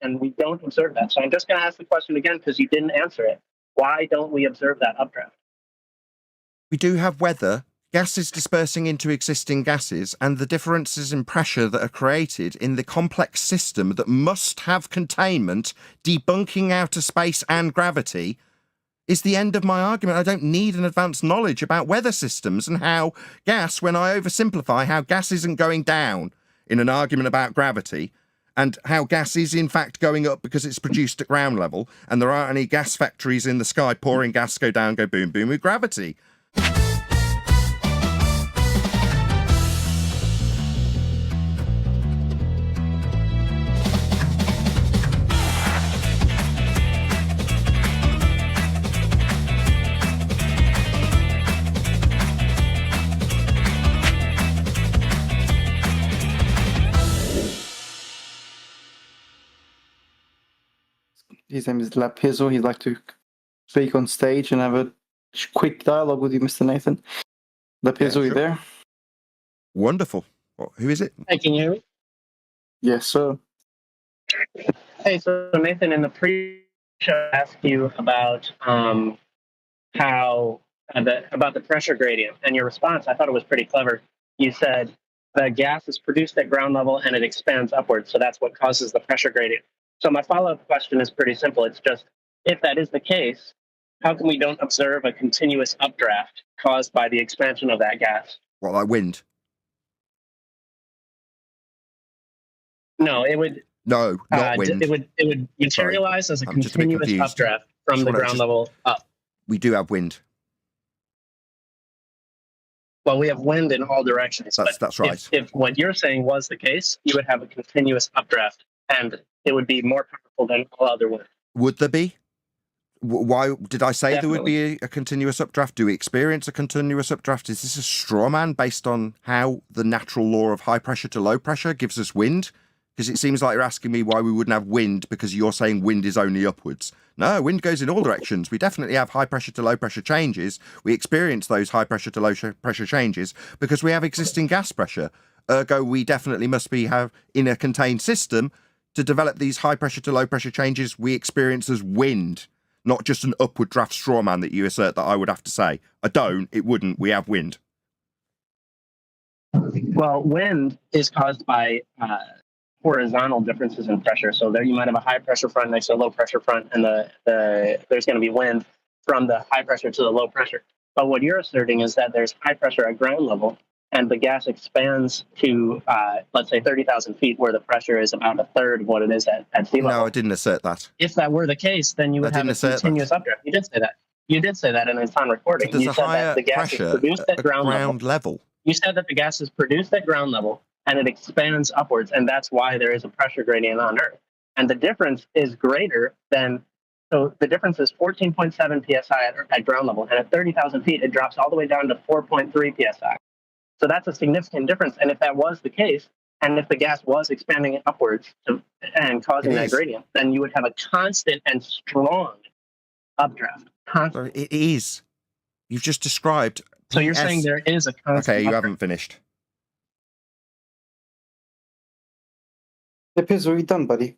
and we don't observe that. So I'm just going to ask the question again because you didn't answer it. Why don't we observe that updraft? We do have weather, gases dispersing into existing gases, and the differences in pressure that are created in the complex system that must have containment, debunking outer space and gravity, is the end of my argument. I don't need an advanced knowledge about weather systems and how gas, when I oversimplify, how gas isn't going down in an argument about gravity, and how gas is in fact going up because it's produced at ground level, and there aren't any gas factories in the sky pouring gas, go down, go boom, boom with gravity. His name is Lapizzo. He'd like to speak on stage and have a quick dialogue with you, Mr. Nathan. Lapizzo, you there? Wonderful. Who is it? Hey, can you hear me? Yes, sir. Hey, so Nathan, in the pre-show, I asked you about about the pressure gradient, and your response, I thought it was pretty clever. You said the gas is produced at ground level and it expands upwards, so that's what causes the pressure gradient. So my follow-up question is pretty simple. It's just, if that is the case, how come we don't observe a continuous updraft caused by the expansion of that gas? Well, like wind? No, it would. No, not wind. It would materialize as a I'm just a bit continuous confused. updraft from the ground level up. We do have wind. Well, we have wind in all directions. That's right. If what you're saying was the case, you would have a continuous updraft, and it would be more powerful than all other wind. Would there be? Why did I say Definitely. there would be a continuous updraft? Do we experience a continuous updraft? Is this a straw man based on how the natural law of high pressure to low pressure gives us wind? Because it seems like you're asking me why we wouldn't have wind because you're saying wind is only upwards. No, wind goes in all directions. We definitely have high pressure to low pressure changes. We experience those high pressure to low pressure changes because we have existing gas pressure. Ergo, we definitely must have in a contained system to develop these high pressure to low pressure changes we experience as wind, not just an upward draft straw man that you assert that I would have to say. I don't, it wouldn't, we have wind. Well, wind is caused by horizontal differences in pressure. So there you might have a high pressure front next to a low pressure front, and there's going to be wind from the high pressure to the low pressure. But what you're asserting is that there's high pressure at ground level, and the gas expands to, let's say, 30,000 feet, where the pressure is about a third of what it is at sea level. No, I didn't assert that. If that were the case, then you would have a continuous updraft. You did say that. You did say that, and it's on recording. So there's you a said higher that the gas pressure is produced at ground level. You said that the gas is produced at ground level, and it expands upwards, and that's why there is a pressure gradient on Earth. And the difference is greater than, so the difference is 14.7 psi at ground level, and at 30,000 feet, it drops all the way down to 4.3 psi. So that's a significant difference. And if that was the case, and if the gas was expanding upwards and causing that gradient, then you would have a constant and strong updraft. Sorry, it is. You've just described. So you're saying there is a constant Okay, you updraft. haven't finished. Lapizzo, are you done, buddy?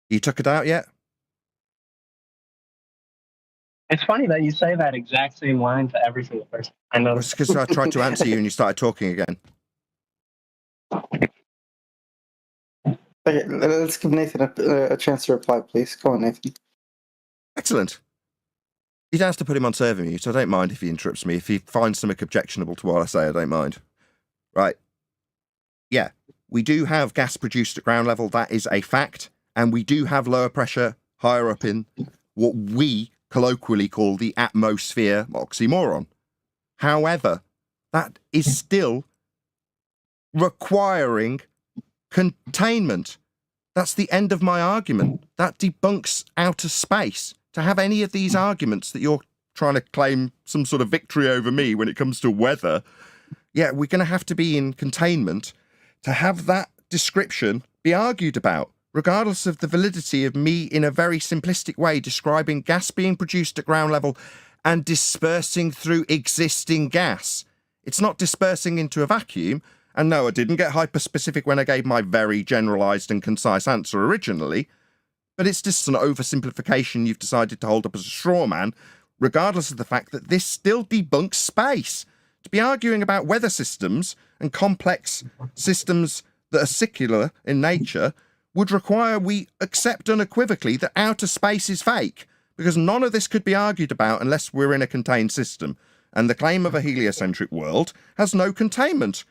You took it out yet? It's funny that you say that exact same line to every single person. I know. It's because I tried to answer you and you started talking again. Okay, let's give Nathan a chance to reply, please. Go on, Nathan. Excellent. You don't have to put him on server mute. I don't mind if he interrupts me. If he finds something objectionable to what I say, I don't mind. Right. Yeah, we do have gas produced at ground level. That is a fact. And we do have lower pressure higher up in what we colloquially call the atmosphere oxymoron. However, that is still requiring containment. That's the end of my argument. That debunks outer space. To have any of these arguments that you're trying to claim some sort of victory over me when it comes to weather, yeah, we're going to have to be in containment to have that description be argued about, regardless of the validity of me in a very simplistic way describing gas being produced at ground level and dispersing through existing gas. It's not dispersing into a vacuum. And no, I didn't get hyper-specific when I gave my very generalised and concise answer originally, but it's just an oversimplification you've decided to hold up as a straw man, regardless of the fact that this still debunks space. To be arguing about weather systems and complex systems that are secular in nature would require we accept unequivocally that outer space is fake, because none of this could be argued about unless we're in a contained system, and the claim of a heliocentric world has no containment.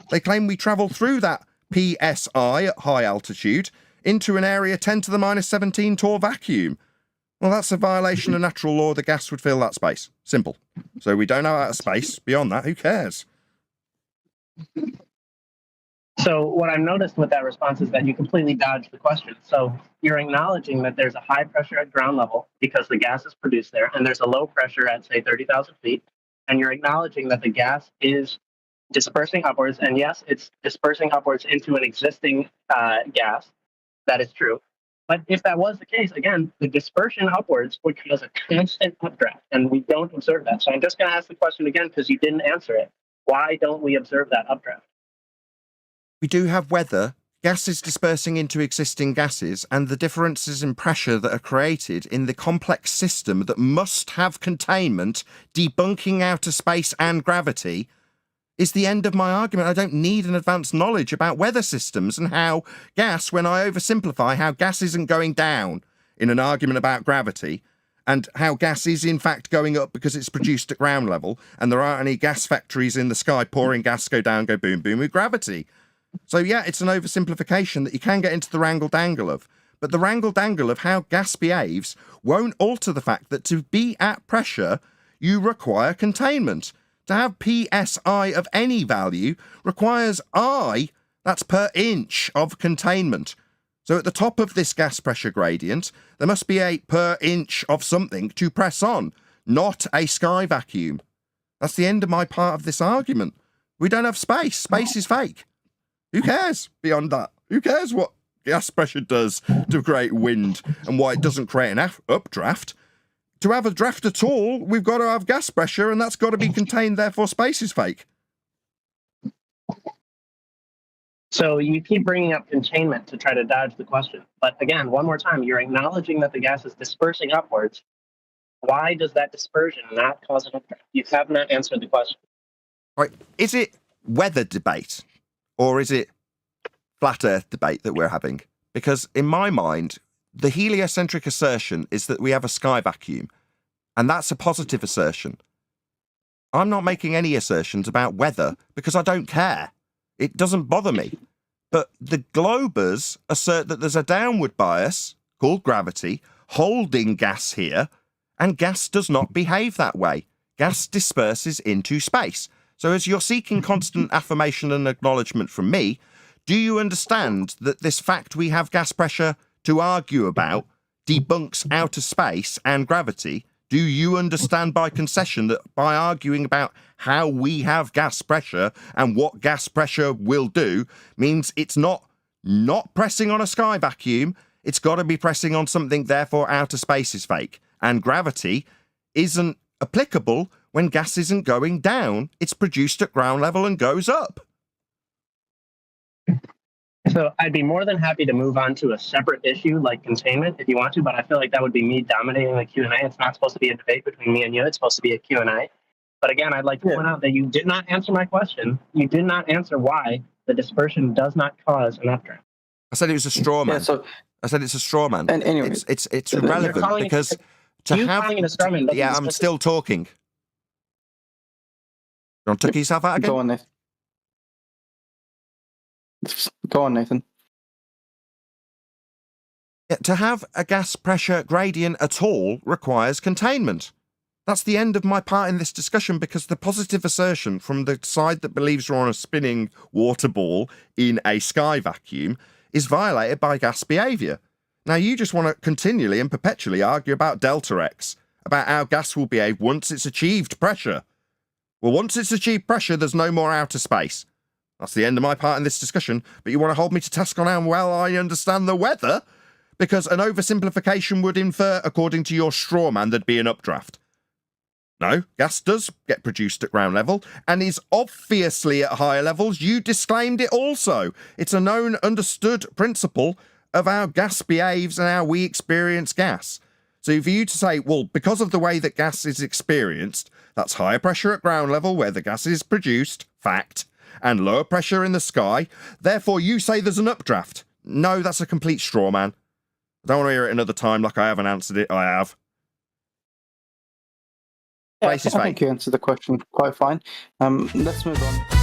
They claim we travel through that PSI at high altitude into an area 10 to the minus 17 torr vacuum. Well, that's a violation of natural law. The gas would fill that space. Simple. So we don't know outer space. Beyond that, who cares? So what I've noticed with that response is that you completely dodged the question. So you're acknowledging that there's a high pressure at ground level because the gas is produced there, and there's a low pressure at, say, 30,000 feet. And you're acknowledging that the gas is dispersing upwards. And yes, it's dispersing upwards into an existing gas. That is true. But if that was the case, again, the dispersion upwards would cause a constant updraft, and we don't observe that. So I'm just going to ask the question again because you didn't answer it. Why don't we observe that updraft? We do have weather, gases dispersing into existing gases, and the differences in pressure that are created in the complex system that must have containment, debunking outer space and gravity, is the end of my argument. I don't need an advanced knowledge about weather systems and how gas, when I oversimplify how gas isn't going down in an argument about gravity, and how gas is in fact going up because it's produced at ground level, and there aren't any gas factories in the sky pouring gas, go down, go boom, boom with gravity. So yeah, it's an oversimplification that you can get into the wrangle-dangle of. But the wrangle-dangle of how gas behaves won't alter the fact that to be at pressure, you require containment. To have PSI of any value requires I, that's per inch of containment. So at the top of this gas pressure gradient, there must be a per inch of something to press on, not a sky vacuum. That's the end of my part of this argument. We don't have space. Space is fake. Who cares beyond that? Who cares what gas pressure does to create wind and why it doesn't create an updraft? To have a draft at all, we've got to have gas pressure, and that's got to be contained, therefore space is fake. So you keep bringing up containment to try to dodge the question. But again, one more time, you're acknowledging that the gas is dispersing upwards. Why does that dispersion not cause an updraft? You have not answered the question. Right. Is it weather debate? Or is it flat Earth debate that we're having? Because in my mind, the heliocentric assertion is that we have a sky vacuum, and that's a positive assertion. I'm not making any assertions about weather because I don't care. It doesn't bother me. But the globers assert that there's a downward bias, called gravity, holding gas here, and gas does not behave that way. Gas disperses into space. So as you're seeking constant affirmation and acknowledgement from me, do you understand that this fact we have gas pressure to argue about debunks outer space and gravity? Do you understand by concession that by arguing about how we have gas pressure and what gas pressure will do means it's not pressing on a sky vacuum, it's got to be pressing on something, therefore outer space is fake. And gravity isn't applicable when gas isn't going down, it's produced at ground level and goes up. So I'd be more than happy to move on to a separate issue like containment if you want to, but I feel like that would be me dominating the Q&A. It's not supposed to be a debate between me and you. It's supposed to be a Q&A. But again, I'd like to point out that you did not answer my question. You did not answer why the dispersion does not cause an updraft. I said it was a straw man. Yeah, so, I said it's a straw man. and anyway, it's irrelevant because to have... calling it a straw man, Yeah, I'm still talking. You want to tuck yourself out again? go on, Nathan. Go on, Nathan. Yeah, to have a gas pressure gradient at all requires containment. That's the end of my part in this discussion because the positive assertion from the side that believes we're on a spinning water ball in a sky vacuum is violated by gas behaviour. Now, you just want to continually and perpetually argue about delta X, about how gas will behave once it's achieved pressure. Well, once it's achieved pressure, there's no more outer space. That's the end of my part in this discussion, but you want to hold me to task on how well I understand the weather? Because an oversimplification would infer, according to your straw man, there'd be an updraft. No, gas does get produced at ground level and is obviously at higher levels. You disclaimed it also. It's a known, understood principle of how gas behaves and how we experience gas. So for you to say, well, because of the way that gas is experienced, that's higher pressure at ground level where the gas is produced, fact, and lower pressure in the sky, therefore you say there's an updraft. No, that's a complete straw man. I don't want to hear it another time like I haven't answered it. I have. Yeah, Place is I fake. think you answered the question quite fine. Let's move on.